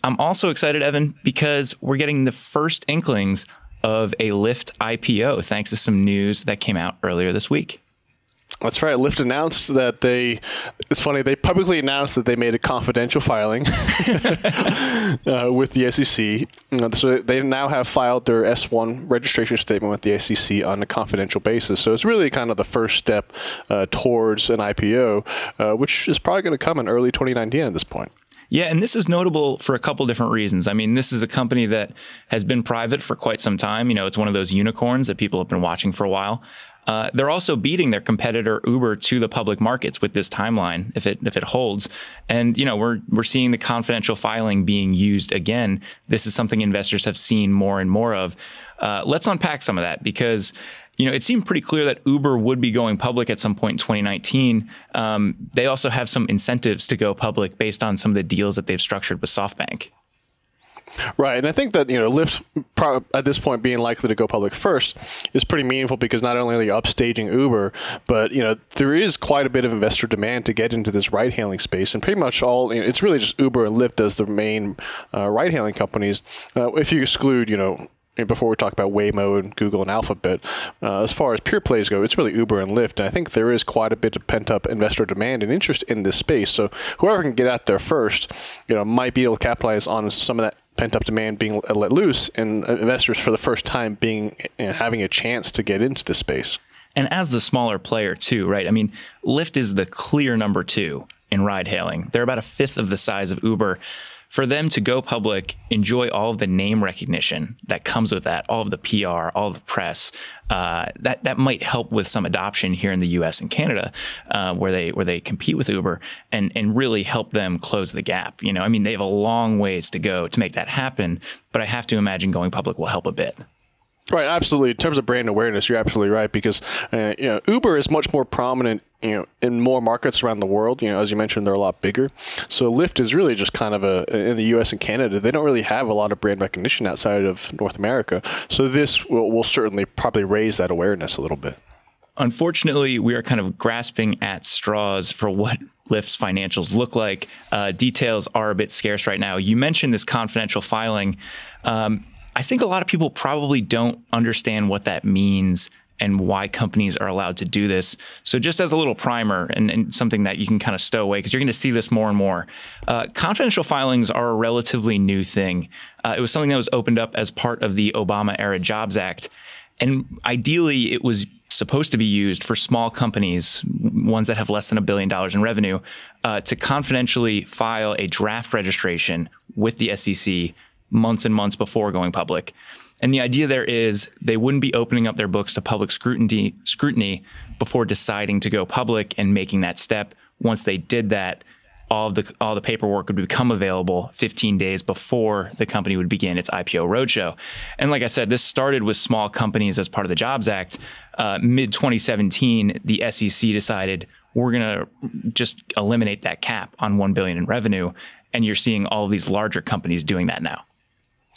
I'm also excited, Evan, because we're getting the first inklings of a Lyft IPO, thanks to some news that came out earlier this week. That's right. Lyft announced that it's funny, they publicly announced that they made a confidential filing with the SEC. So they now have filed their S-1 registration statement with the SEC on a confidential basis. So it's really kind of the first step towards an IPO, which is probably going to come in early 2019 at this point. Yeah, and this is notable for a couple different reasons. I mean, this is a company that has been private for quite some time. You know, it's one of those unicorns that people have been watching for a while. They're also beating their competitor Uber to the public markets with this timeline, if it holds. And you know, we're seeing the confidential filing being used again. This is something investors have seen more and more of. Let's unpack some of that, because you know, it seemed pretty clear that Uber would be going public at some point in 2019. They also have some incentives to go public based on some of the deals that they've structured with SoftBank. Right, and I think that, you know, Lyft at this point being likely to go public first is pretty meaningful, because not only are they upstaging Uber, but you know, there is quite a bit of investor demand to get into this ride-hailing space, and pretty much all, you know, it's really just Uber and Lyft as the main ride-hailing companies, if you exclude, you know, before we talk about Waymo and Google and Alphabet. As far as pure plays go, it's really Uber and Lyft. And I think there is quite a bit of pent-up investor demand and interest in this space. So whoever can get out there first, you know, might be able to capitalize on some of that pent-up demand being let loose, and investors for the first time being, you know, having a chance to get into this space. And as the smaller player too, right? I mean, Lyft is the clear number 2 in ride hailing. They're about a fifth of the size of Uber. For them to go public, enjoy all of the name recognition that comes with that, all of the PR, all of the press, that might help with some adoption here in the U.S. and Canada, where they compete with Uber, and really help them close the gap. You know, I mean, they have a long ways to go to make that happen, but I have to imagine going public will help a bit. Right, absolutely. In terms of brand awareness, you're absolutely right, because you know, Uber is much more prominent, you know, in more markets around the world. You know, as you mentioned, they're a lot bigger. So Lyft is really just kind of in the U.S. and Canada, they don't really have a lot of brand recognition outside of North America. So this will certainly probably raise that awareness a little bit. Unfortunately, we are kind of grasping at straws for what Lyft's financials look like. Details are a bit scarce right now. You mentioned this confidential filing. I think a lot of people probably don't understand what that means and why companies are allowed to do this. So just as a little primer and something that you can kind of stow away, because you're going to see this more and more. Confidential filings are a relatively new thing. It was something that was opened up as part of the Obama-era Jobs Act. And ideally, it was supposed to be used for small companies, ones that have less than $1 billion in revenue, to confidentially file a draft registration with the SEC months and months before going public. And the idea there is they wouldn't be opening up their books to public scrutiny before deciding to go public and making that step. Once they did that, all the paperwork would become available 15 days before the company would begin its IPO roadshow. And like I said, this started with small companies as part of the Jobs Act. Mid-2017, the SEC decided we're going to just eliminate that cap on $1 billion in revenue. And you're seeing all of these larger companies doing that now.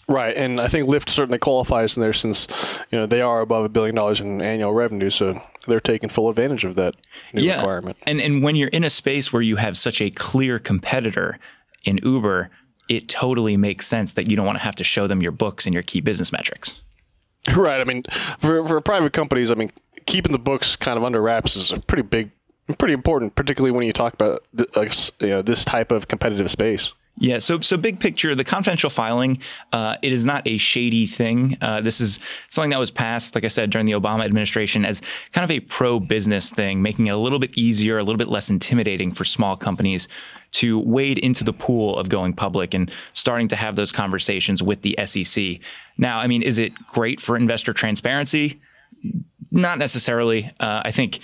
Right, and I think Lyft certainly qualifies in there, since you know they are above $1 billion in annual revenue, so they're taking full advantage of that new requirement. And when you're in a space where you have such a clear competitor in Uber, it totally makes sense that you don't want to have to show them your books and your key business metrics. Right. I mean, for private companies, I mean, keeping the books kind of under wraps is pretty important, particularly when you talk about this type of competitive space. Yeah, so big picture, the confidential filing, it is not a shady thing. This is something that was passed, like I said, during the Obama administration as kind of a pro-business thing, making it a little bit easier, a little bit less intimidating for small companies to wade into the pool of going public and starting to have those conversations with the SEC. Now, I mean, is it great for investor transparency? Not necessarily. I think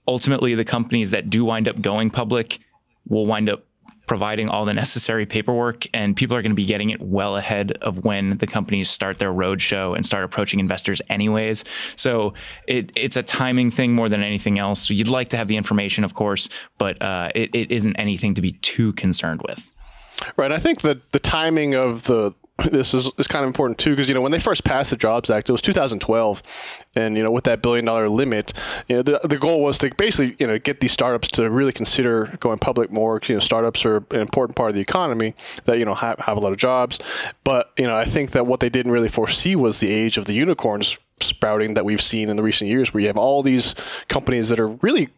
ultimately the companies that do wind up going public will wind up providing all the necessary paperwork, and people are going to be getting it well ahead of when the companies start their roadshow and start approaching investors anyways. So it's a timing thing more than anything else. So you'd like to have the information, of course, but it isn't anything to be too concerned with. Right. I think that the timing of the this is kind of important too, because when they first passed the Jobs Act, it was 2012, and with that $1 billion limit, the goal was to basically get these startups to really consider going public more. Startups are an important part of the economy that have a lot of jobs, but I think that what they didn't really foresee was the age of the unicorns sprouting that we've seen in the recent years, where you have all these companies that are really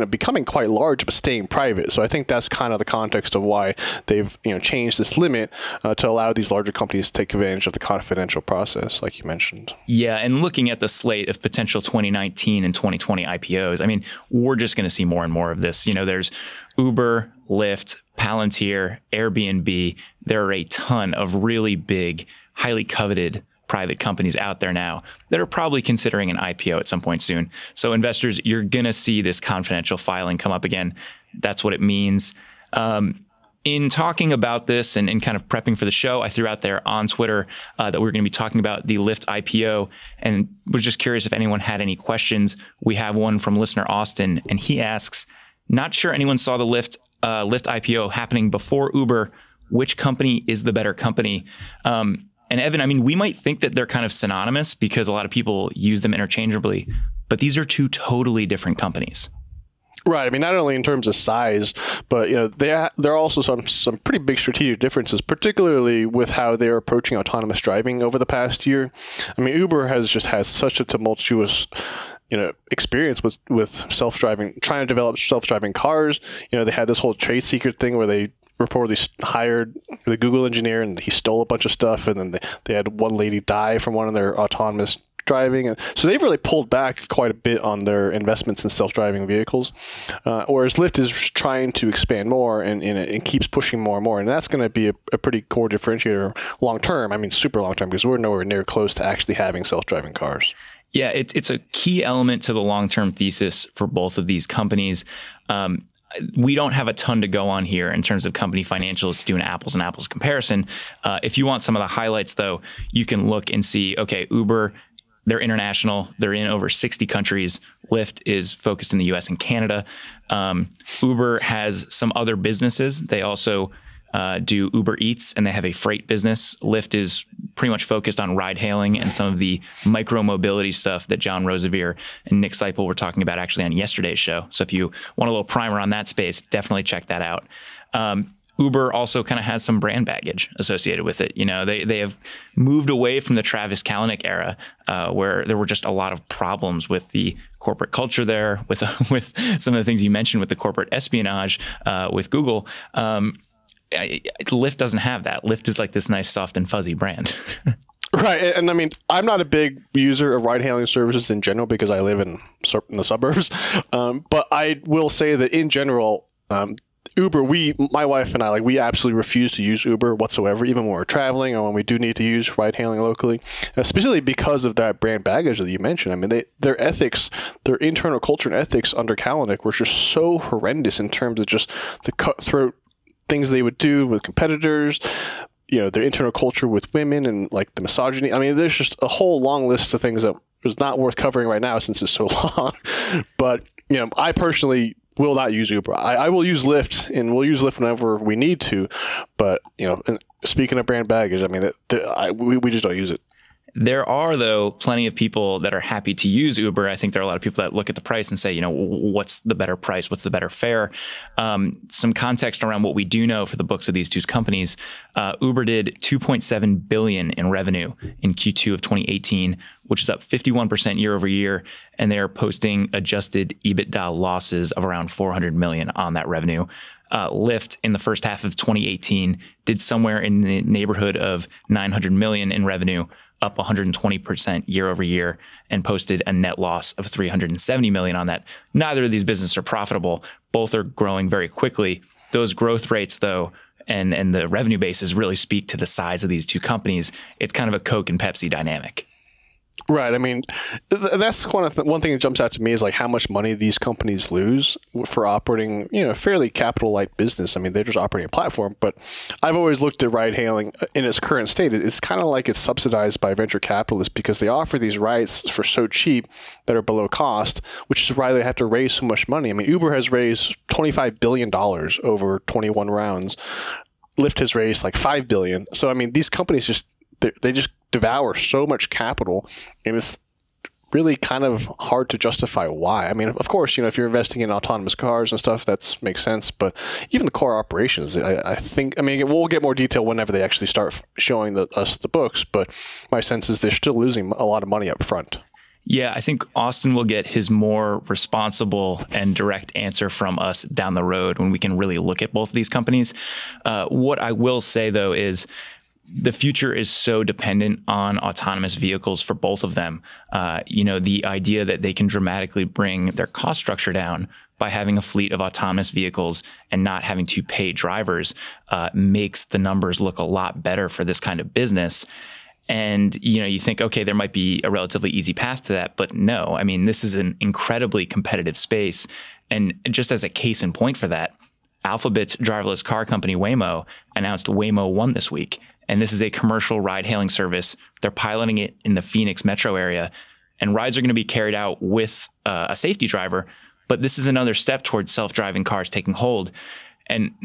becoming quite large but staying private. So I think that's kind of the context of why they've changed this limit to allow these larger companies to take advantage of the confidential process, like you mentioned. Yeah, and looking at the slate of potential 2019 and 2020 IPOs, I mean, we're just going to see more and more of this. There's Uber, Lyft, Palantir, Airbnb. There are a ton of really big, highly coveted private companies out there now that are probably considering an IPO at some point soon. So investors, you're going to see this confidential filing come up again. That's what it means. In talking about this and kind of prepping for the show, I threw out there on Twitter that we were going to be talking about the Lyft IPO, and was just curious if anyone had any questions. We have one from listener Austin, and he asks, not sure anyone saw the Lyft IPO happening before Uber. Which company is the better company? And Evan, I mean, we might think that they're kind of synonymous because a lot of people use them interchangeably, but these are two totally different companies. Right. I mean, not only in terms of size, but there are also some pretty big strategic differences, particularly with how they're approaching autonomous driving over the past year. I mean, Uber has just had such a tumultuous experience with self-driving, trying to develop self-driving cars. They had this whole trade secret thing where they reportedly hired the Google engineer and he stole a bunch of stuff, and then they had one lady die from one of their autonomous driving. And so they've really pulled back quite a bit on their investments in self-driving vehicles, whereas Lyft is trying to expand more and it keeps pushing more and more. And that's going to be a pretty core differentiator long term. I mean, super long term, because we're nowhere near close to actually having self-driving cars. Yeah, it's a key element to the long-term thesis for both of these companies. We don't have a ton to go on here in terms of company financials to do an apples and apples comparison. If you want some of the highlights, though, you can look and see, okay, Uber, they're international. They're in over 60 countries. Lyft is focused in the US and Canada. Uber has some other businesses. They also do Uber Eats, and they have a freight business. Lyft is pretty much focused on ride hailing and some of the micro mobility stuff that John Rosevere and Nick Seipel were talking about actually on yesterday's show. So if you want a little primer on that space, definitely check that out. Uber also kind of has some brand baggage associated with it. They have moved away from the Travis Kalanick era, where there were just a lot of problems with the corporate culture there, with some of the things you mentioned with the corporate espionage with Google. Lyft doesn't have that. Lyft is like this nice, soft and fuzzy brand. Right. And I mean, I'm not a big user of ride-hailing services in general because I live in the suburbs. But I will say that in general, Uber, my wife and I, we absolutely refuse to use Uber whatsoever, even when we're traveling or when we do need to use ride-hailing locally, specifically because of that brand baggage that you mentioned. I mean, their ethics, their internal culture and ethics under Kalanick were just so horrendous in terms of just the cutthroat things they would do with competitors, their internal culture with women and the misogyny. I mean, there's just a whole long list of things that is not worth covering right now since it's so long. But, I personally will not use Uber. I will use Lyft, and we'll use Lyft whenever we need to. But, and speaking of brand baggage, I mean, we just don't use it. There are, though, plenty of people that are happy to use Uber. I think there are a lot of people that look at the price and say, what's the better price? What's the better fare? Some context around what we do know for the books of these two companies. Uber did $2.7 billion in revenue in Q2 of 2018, which is up 51% year over year. And they're posting adjusted EBITDA losses of around $400 million on that revenue. Lyft in the first half of 2018 did somewhere in the neighborhood of $900 million in revenue, up 120% year over year, and posted a net loss of $370 million on that. Neither of these businesses are profitable. Both are growing very quickly. Those growth rates, though, and the revenue bases really speak to the size of these two companies. It's kind of a Coke and Pepsi dynamic. Right. I mean, that's one thing that jumps out to me is how much money these companies lose for operating, a fairly capital-light business. I mean, they're just operating a platform. But I've always looked at ride-hailing in its current state. It's kind of like it's subsidized by venture capitalists because they offer these rides for so cheap that are below cost, which is why they have to raise so much money. I mean, Uber has raised $25 billion over 21 rounds. Lyft has raised $5 billion. So, I mean, these companies just they just devour so much capital, and it's really kind of hard to justify why. I mean, of course, if you're investing in autonomous cars and stuff, that makes sense. But even the core operations, I think, we'll get more detail whenever they actually start showing us the books. But my sense is they're still losing a lot of money up front. Yeah, I think Austin will get his more responsible and direct answer from us down the road when we can really look at both of these companies. What I will say, though, is the future is so dependent on autonomous vehicles for both of them. The idea that they can dramatically bring their cost structure down by having a fleet of autonomous vehicles and not having to pay drivers makes the numbers look a lot better for this kind of business. And, you think, okay, there might be a relatively easy path to that, but no, this is an incredibly competitive space. And just as a case in point for that, Alphabet's driverless car company Waymo announced Waymo One this week. And this is a commercial ride-hailing service. They're piloting it in the Phoenix metro area, and rides are going to be carried out with a safety driver. But this is another step towards self-driving cars taking hold. And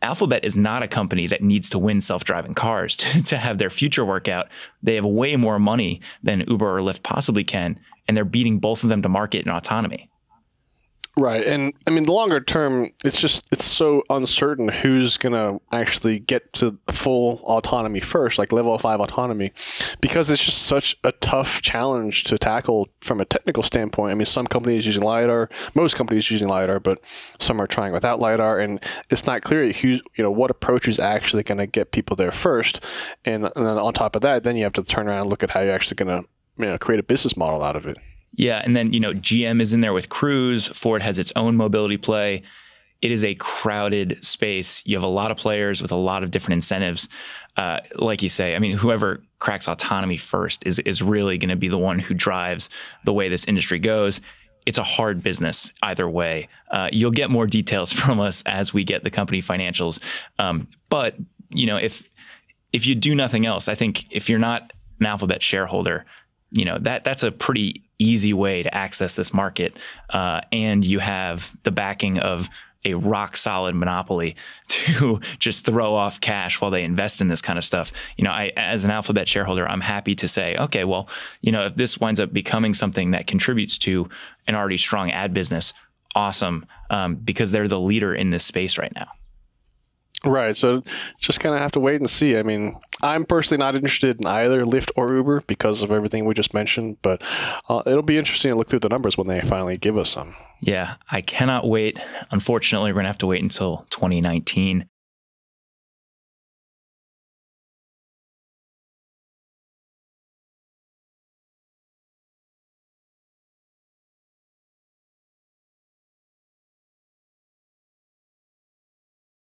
Alphabet is not a company that needs to win self-driving cars to have their future work out. They have way more money than Uber or Lyft possibly can, and they're beating both of them to market in autonomy. Right. And the longer term, it's so uncertain who's going to actually get to full autonomy first, like level 5 autonomy, because it's just such a tough challenge to tackle from a technical standpoint. Some companies using LiDAR, most companies using LiDAR, but some are trying without LiDAR, and it's not clear what approach is actually going to get people there first. And then on top of that, then you have to turn around and look at how you're actually going to create a business model out of it. Yeah, and then, GM is in there with Cruise. Ford has its own mobility play. It is a crowded space. You have a lot of players with a lot of different incentives. Like you say, whoever cracks autonomy first is really going to be the one who drives the way this industry goes. It's a hard business either way. You'll get more details from us as we get the company financials. But, if you do nothing else, I think if you're not an Alphabet shareholder, that's a pretty easy way to access this market. And you have the backing of a rock solid monopoly to just throw off cash while they invest in this kind of stuff. As an Alphabet shareholder, I'm happy to say, okay, well, if this winds up becoming something that contributes to an already strong ad business, awesome, because they're the leader in this space right now. Right. So just kind of have to wait and see. I'm personally not interested in either Lyft or Uber because of everything we just mentioned, but it'll be interesting to look through the numbers when they finally give us some. Yeah, I cannot wait. Unfortunately, we're going to have to wait until 2019.